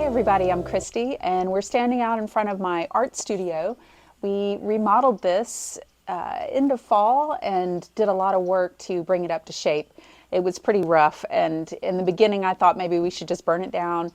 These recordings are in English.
everybody, I'm Christy and we're standing out in front of my art studio. We remodeled this end of fall and did a lot of work to bring it up to shape. It was pretty rough, and in the beginning I thought maybe we should just burn it down.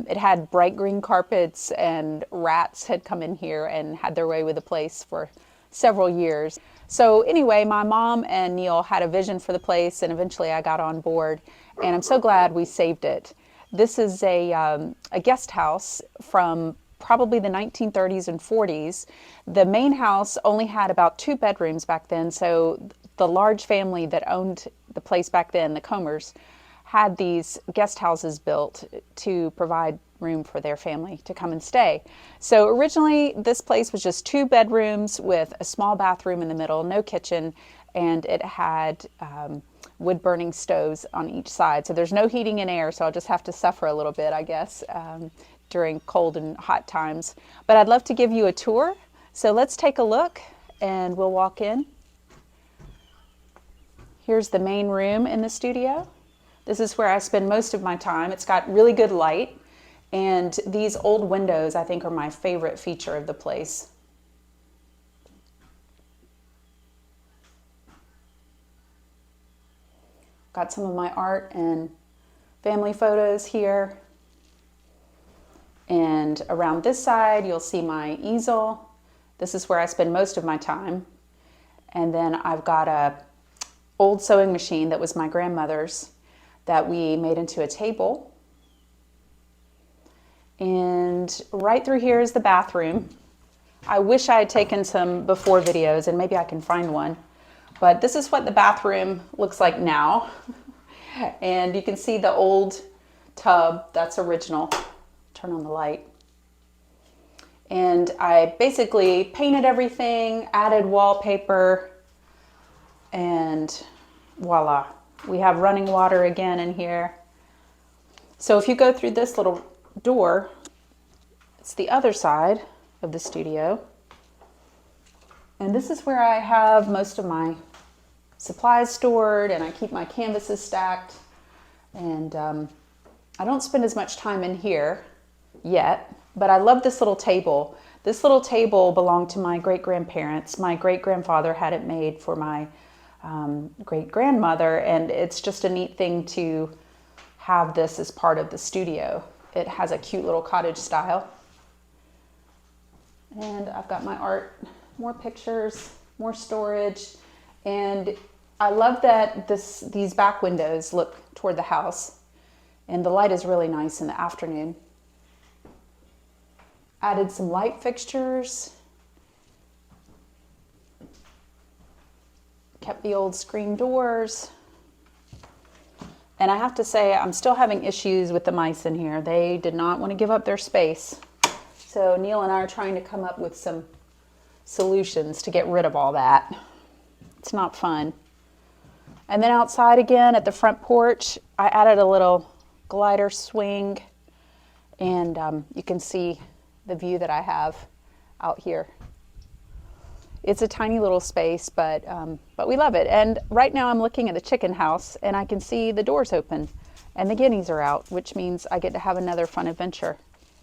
It had bright green carpets and rats had come in here and had their way with the place for several years. So anyway, my mom and Neil had a vision for the place and eventually I got on board, and I'm so glad we saved it. This is a guest house from probably the 1930s and 40s. The main house only had about 2 bedrooms back then, so the large family that owned the place back then, the Comers, had these guest houses built to provide room for their family to come and stay. So originally this place was just 2 bedrooms with a small bathroom in the middle, no kitchen, and it had wood burning stoves on each side. So there's no heating and air, so I'll just have to suffer a little bit, I guess, during cold and hot times. But I'd love to give you a tour. So let's take a look and we'll walk in. Here's the main room in the studio. This is where I spend most of my time. It's got really good light, and these old windows I think are my favorite feature of the place. Got some of my art and family photos here. And around this side, you'll see my easel. This is where I spend most of my time. And then I've got a old sewing machine that was my grandmother's that we made into a table. And right through here is the bathroom. I wish I had taken some before videos, and maybe I can find one. But this is what the bathroom looks like now. And you can see the old tub, that's original. Turn on the light. And I basically painted everything, added wallpaper, and voila. We have running water again in here. So if you go through this little door, it's the other side of the studio. And this is where I have most of my supplies stored, and I keep my canvases stacked. And I don't spend as much time in here yet, but I love this little table. This little table belonged to my great-grandparents. My great-grandfather had it made for my great-grandmother, and it's just a neat thing to have this as part of the studio. It has a cute little cottage style. And I've got my art, more pictures, more storage, and I love that these back windows look toward the house, and the light is really nice in the afternoon. Added some light fixtures. Kept the old screen doors. And I have to say, I'm still having issues with the mice in here. They did not want to give up their space. So Neil and I are trying to come up with some solutions to get rid of all that. It's not fun. And then outside again at the front porch, I added a little glider swing, and you can see the view that I have out here. It's a tiny little space, but we love it. And right now I'm looking at the chicken house, and I can see the doors open and the guineas are out, which means I get to have another fun adventure.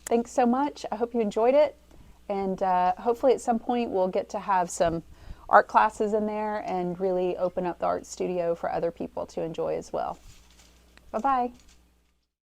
Thanks so much. I hope you enjoyed it, and hopefully at some point we'll get to have some art classes in there and really open up the art studio for other people to enjoy as well. Bye-bye.